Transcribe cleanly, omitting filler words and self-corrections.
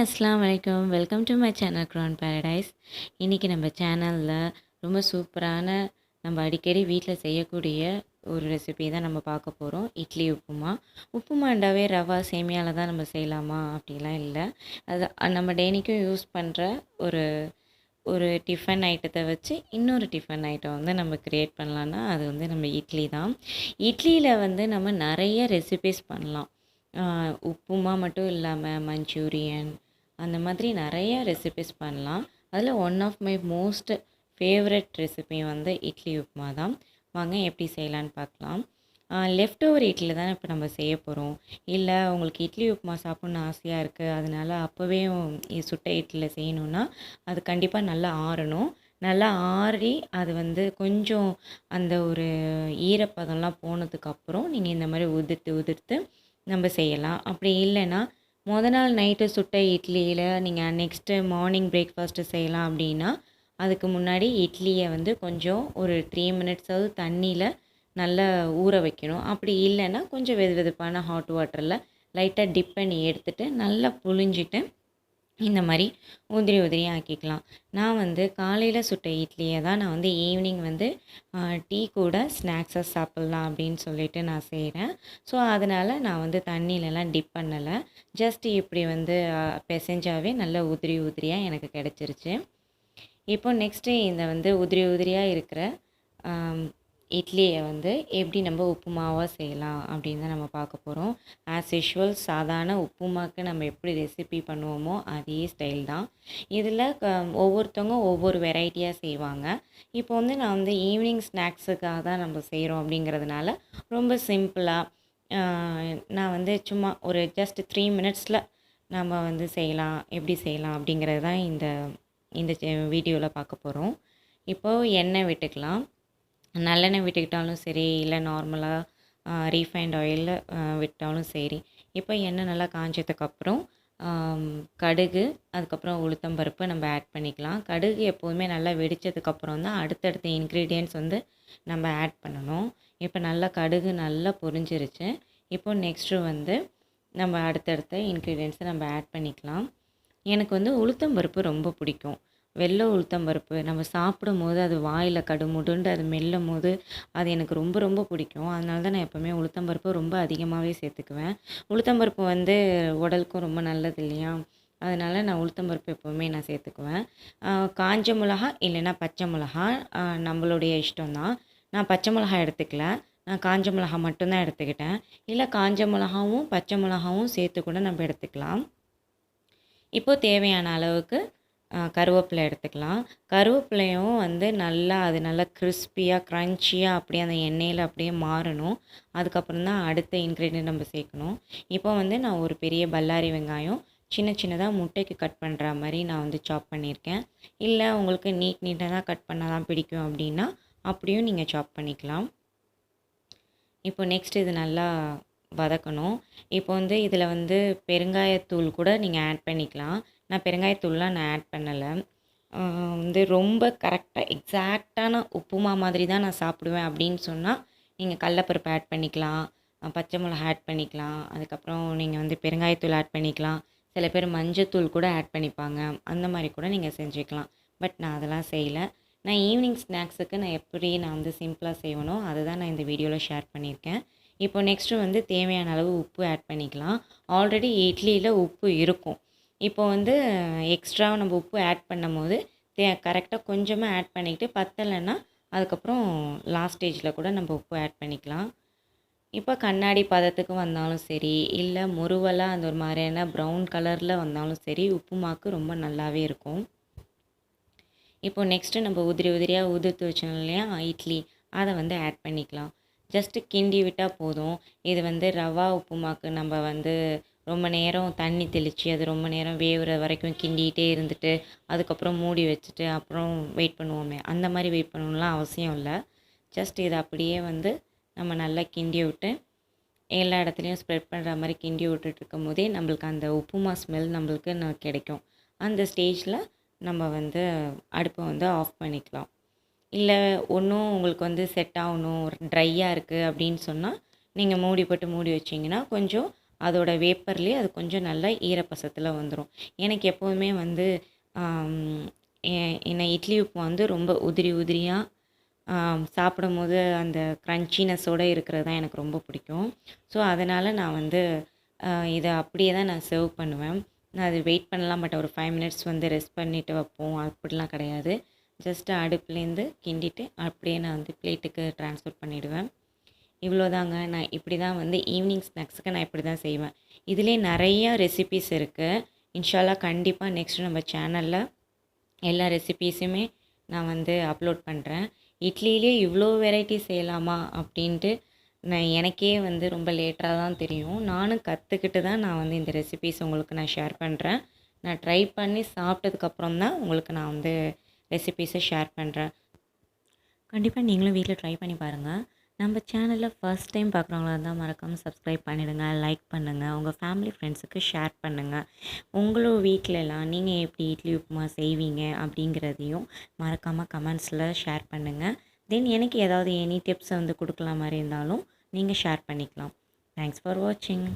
அஸ்ஸலாமு அலைக்கும். Welcome to my channel crown paradise. இன்றைக்கி நம்ம சேனலில் ரொம்ப சூப்பரான நம்ம அடிக்கடி வீட்டில் செய்யக்கூடிய ஒரு ரெசிபி தான் நம்ம பார்க்க போகிறோம். இட்லி உப்புமா. உப்புமாண்டாவே ரவா சேமியாவில் தான் நம்ம செய்யலாமா அப்படிலாம் இல்லை. அது நம்ம டெய்லிக்கும் யூஸ் பண்ணுற ஒரு ஒரு டிஃபன் ஐட்டத்தை வச்சு இன்னொரு டிஃபன் ஐட்டம் வந்து நம்ம க்ரியேட் பண்ணலான்னா அது வந்து நம்ம இட்லி தான். இட்லியில் வந்து நம்ம நிறைய ரெசிபிஸ் பண்ணலாம். உப்புமா மட்டும் இல்லாமல் மஞ்சூரியன் அந்த மாதிரி நிறைய ரெசிபிஸ் பண்ணலாம். அதில் one of my most favourite recipe வந்து இட்லி உப்புமா தான். வாங்க எப்படி செய்யலான்னு பார்க்கலாம். லெஃப்ட் ஓவர் இட்லி தான் இப்போ நம்ம செய்ய போகிறோம். இல்லை உங்களுக்கு இட்லி உப்புமா சாப்பிட்ணுன்னு ஆசையாக இருக்குது, அதனால் அப்போவே சுட்ட இட்லியில் செய்யணுன்னா அது கண்டிப்பாக நல்லா ஆறணும். நல்லா ஆறி அது வந்து கொஞ்சம் அந்த ஒரு ஈரப்பதம்லாம் போனதுக்கப்புறம் நீங்கள் இந்த மாதிரி உதிர்த்து நம்ம செய்யலாம். அப்படி இல்லைன்னா நாள் நைட்டு சுட்ட இட்லியில் நீங்கள் நெக்ஸ்ட்டு மார்னிங் பிரேக்ஃபாஸ்ட்டு செய்யலாம் அப்படின்னா அதுக்கு முன்னாடி இட்லியை வந்து கொஞ்சம் ஒரு 3 மினிட்ஸாவது தண்ணியில் நல்லா ஊற வைக்கணும். அப்படி இல்லைன்னா கொஞ்சம் வெதுவெதுப்பான ஹாட் வாட்டரில் லைட்டாக டிப் பண்ணி எடுத்துகிட்டு நல்லா புழிஞ்சிட்டு இந்த மாதிரி உதிரியாக ஆக்கிக்கலாம். நான் வந்து காலையில் சுட்ட இட்லியை தான் நான் வந்து ஈவினிங் வந்து டீ கூட ஸ்நாக்ஸாக சாப்பிட்லாம் அப்படின்னு சொல்லிட்டு நான் செய்கிறேன். ஸோ அதனால் நான் வந்து தண்ணியிலலாம் டிப் பண்ணலை. ஜஸ்ட் இப்படி வந்து பிசைஞ்சாவே நல்லா உதிரியாக எனக்கு கிடச்சிருச்சு. இப்போ நெக்ஸ்ட்டு இந்த வந்து உதிரியாக இருக்கிற இட்லியை வந்து எப்படி நம்ம உப்புமாவாக செய்யலாம் அப்படின்னு தான் நம்ம பார்க்க போகிறோம். ஆஸ் யூஷுவல் சாதாரண உப்புமாவுக்கு நம்ம எப்படி ரெசிபி பண்ணுவோமோ அதே ஸ்டைல் தான். இதில் ஒவ்வொருத்தவங்க ஒவ்வொரு வெரைட்டியாக செய்வாங்க. இப்போ வந்து நான் வந்து ஈவினிங் ஸ்நாக்ஸுக்காக தான் நம்ம செய்கிறோம் அப்படிங்கிறதுனால ரொம்ப சிம்பிளாக நான் வந்து சும்மா ஒரு ஜஸ்ட் 3 மினிட்ஸில் நம்ம வந்து செய்யலாம், எப்படி செய்யலாம் அப்படிங்கிறது தான் இந்த வீடியோவில் பார்க்க போகிறோம். இப்போது எண்ணெய் விட்டுக்கலாம். நல்லெண்ணெய் விட்டுக்கிட்டாலும் சரி, இல்லை நார்மலாக ரீஃபைண்ட் ஆயில் விட்டாலும் சரி. இப்போ எண்ணெய் நல்லா காஞ்சதுக்கப்புறம் கடுகு, அதுக்கப்புறம் உளுத்தம்பருப்பு நம்ம ஆட் பண்ணிக்கலாம். கடுகு எப்போதுமே நல்லா வெடித்ததுக்கப்புறம் தான் அடுத்தடுத்த இன்க்ரீடியன்ட்ஸ் வந்து நம்ம ஆட் பண்ணணும். இப்போ நல்லா கடுகு நல்லா பொரிஞ்சிருச்சு. இப்போ நெக்ஸ்ட்டு வந்து நம்ம அடுத்தடுத்த இன்க்ரீடியன்ட்ஸை நம்ம ஆட் பண்ணிக்கலாம். எனக்கு வந்து உளுத்தம்பருப்பு ரொம்ப பிடிக்கும். வெள்ளை உளுத்தம்பருப்பு நம்ம சாப்பிடும் போது அது வாயில் கடுமுடுண்டு அது மெல்லும் போது அது எனக்கு ரொம்ப பிடிக்கும். அதனால தான் நான் எப்போவுமே உளுத்தம்பருப்பு ரொம்ப அதிகமாகவே சேர்த்துக்குவேன். உளுத்தம்பருப்பு வந்து உடலுக்கும் ரொம்ப நல்லது இல்லையா? அதனால் நான் உளுத்தம்பருப்பு எப்போவுமே நான் சேர்த்துக்குவேன். காஞ்ச மிளகா இல்லைன்னா பச்சை மிளகா நம்மளுடைய இஷ்டம்தான். நான் பச்சை மிளகா எடுத்துக்கல, நான் காஞ்ச மிளகா மட்டும்தான் எடுத்துக்கிட்டேன். இல்லை காஞ்ச மிளகாவும் பச்சை மிளகாவும் சேர்த்து கூட நம்ம எடுத்துக்கலாம். இப்போது தேவையான அளவுக்கு கருவேப்பிலை எடுத்துக்கலாம். கருவேப்பிலையும் வந்து அது நல்லா கிறிஸ்பியாக க்ரன்ச்சியாக அப்படியே அந்த எண்ணெயில் அப்படியே மாறணும். அதுக்கப்புறம் தான் அடுத்த இன்க்ரீடியன்ட் நம்ம சேர்க்கணும். இப்போ வந்து நான் ஒரு பெரிய பல்லாரி வெங்காயம் சின்னதாக முட்டைக்கு கட் பண்ணுற மாதிரி நான் வந்து சாப் பண்ணியிருக்கேன். இல்லை உங்களுக்கு நீட்டாக தான் கட் பண்ணால் தான் பிடிக்கும் அப்படின்னா அப்படியும் நீங்கள் சாப் பண்ணிக்கலாம். இப்போ நெக்ஸ்ட் இது நல்லா வதக்கணும். இப்போ வந்து இதில் வந்து பெருங்காயத்தூள் கூட நீங்கள் ஆட் பண்ணிக்கலாம். நான் பெருங்காயத்தூள்லாம் நான் ஆட் பண்ணலை. வந்து ரொம்ப கரெக்டாக எக்ஸாக்டான உப்புமா மாதிரி தான் நான் சாப்பிடுவேன் அப்படின்னு சொன்னால் நீங்கள் கடலப்பருப்பு ஆட் பண்ணிக்கலாம், பச்சை மிளகா ஆட் பண்ணிக்கலாம், அதுக்கப்புறம் நீங்கள் வந்து பெருங்காயத்தூள் ஆட் பண்ணிக்கலாம். சில பேர் மஞ்சத்தூள் கூட ஆட் பண்ணிப்பாங்க. அந்த மாதிரி கூட நீங்கள் செஞ்சுக்கலாம். பட் நான் அதெல்லாம் செய்யலை. நான் ஈவினிங் ஸ்நாக்ஸுக்கு நான் எப்படி நான் வந்து சிம்பிளாக செய்வேனோ அதை தான் நான் இந்த வீடியோவில் ஷேர் பண்ணியிருக்கேன். இப்போ நெக்ஸ்ட்டு வந்து தேவையான அளவு உப்பு ஆட் பண்ணிக்கலாம். ஆல்ரெடி இட்லியில் உப்பு இருக்கும். இப்போ வந்து எக்ஸ்ட்ரா நம்ம உப்பு ஆட் பண்ணும் போது கரெக்டாக கொஞ்சமாக ஆட் பண்ணிக்கிட்டு பத்தலைன்னா அதுக்கப்புறம் லாஸ்ட் ஸ்டேஜில் கூட நம்ம உப்பு ஆட் பண்ணிக்கலாம். இப்போ கண்ணாடி பதத்துக்கு வந்தாலும் சரி, இல்லை முறுவலாக அந்த ஒரு மாதிரியான ப்ரௌன் கலரில் வந்தாலும் சரி, உப்புமாக்கு ரொம்ப நல்லாவே இருக்கும். இப்போ நெக்ஸ்ட்டு நம்ம உதிரியாக உதிர்த்து வச்சோம் இல்லையா இட்லி, அதை வந்து ஆட் பண்ணிக்கலாம். ஜஸ்ட்டு கிண்டி விட்டால் போதும். இது வந்து ரவா உப்புமாக்கு நம்ம வந்து ரொம்ப நேரம் தண்ணி தெளித்து அது ரொம்ப நேரம் வேவுற வரைக்கும் கிண்டிகிட்டே இருந்துட்டு அதுக்கப்புறம் மூடி வச்சுட்டு அப்புறம் வெயிட் பண்ணுவோமே, அந்த மாதிரி வெயிட் பண்ணணும்லாம் அவசியம் இல்லை. ஜஸ்ட் இதை அப்படியே வந்து நம்ம நல்லா கிண்டி விட்டு எல்லா இடத்துலையும் ஸ்ப்ரெட் பண்ணுற மாதிரி கிண்டி விட்டுட்ருக்கும் போதே நம்மளுக்கு அந்த உப்புமா ஸ்மெல் நம்மளுக்கு கிடைக்கும். அந்த ஸ்டேஜில் நம்ம வந்து அடுப்பை வந்து ஆஃப் பண்ணிக்கலாம். இல்லை ஒன்றும் உங்களுக்கு வந்து செட் ஆகணும், ட்ரையாக இருக்குது அப்படின்னு சொன்னால் நீங்கள் மூடி வச்சிங்கன்னா கொஞ்சம் அதோட வேப்பர்லேயே அது கொஞ்சம் நல்லா ஈரப்பசத்தில் வந்துடும். எனக்கு எப்போதுமே வந்து என்ன இட்லி உப்புமா வந்து ரொம்ப உதிரி உதிரியாக சாப்பிடும்போது அந்த க்ரன்ச்சினஸோடு இருக்கிறது தான் எனக்கு ரொம்ப பிடிக்கும். ஸோ அதனால் நான் வந்து இதை அப்படியே தான் நான் சர்வ் பண்ணுவேன். நான் அது வெயிட் பண்ணலாம் மாட்டேன். ஒரு 5 மினிட்ஸ் வந்து ரெஸ்ட் பண்ணிவிட்டு வைப்போம் அப்படிலாம் கிடையாது. ஜஸ்ட்டு அடுப்புலேருந்து கிண்டிட்டு அப்படியே நான் வந்து பிளேட்டுக்கு ட்ரான்ஸ்ஃபர் பண்ணிவிடுவேன். இவ்வளோதாங்க. நான் இப்படி தான் வந்து ஈவினிங் ஸ்நாக்ஸுக்கு நான் இப்படி தான் செய்வேன். இதிலே நிறைய ரெசிபீஸ் இருக்குது. இன்ஷா அல்லாஹ் கண்டிப்பாக நெக்ஸ்ட்டு நம்ம சேனலில் எல்லா ரெசிபீஸுமே நான் வந்து அப்லோட் பண்ணுறேன். இட்லியிலே இவ்வளோ வெரைட்டி செய்யலாமா அப்படின்ட்டு எனக்கே வந்து ரொம்ப லேட்டாக தான் தெரியும். நானும் கற்றுக்கிட்டு தான் நான் வந்து இந்த ரெசிபீஸ் உங்களுக்கு நான் ஷேர் பண்ணுறேன். நான் ட்ரை பண்ணி சாப்பிட்டதுக்கப்புறம் தான் உங்களுக்கு நான் வந்து ரெசிபீஸை ஷேர் பண்ணுறேன். கண்டிப்பாக நீங்களும் வீட்டில் ட்ரை பண்ணி பாருங்கள். நம்ம சேனலில் ஃபர்ஸ்ட் டைம் பார்க்குறவங்களா இருந்தால் மறக்காமல் சப்ஸ்கிரைப் பண்ணிவிடுங்க, லைக் பண்ணுங்கள், உங்கள் ஃபேமிலி ஃப்ரெண்ட்ஸுக்கு ஷேர் பண்ணுங்கள். உங்களோட வீட்டிலலாம் நீங்கள் எப்படி இட்லி உப்புமா செய்வீங்க அப்படிங்கிறதையும் மறக்காமல் கமெண்ட்ஸில் ஷேர் பண்ணுங்கள். தென் எனக்கு ஏதாவது எனி டிப்ஸ் வந்து கொடுக்கலாம் மாதிரி இருந்தாலும் நீங்கள் ஷேர் பண்ணிக்கலாம். தேங்க்ஸ் ஃபார் வாட்சிங்.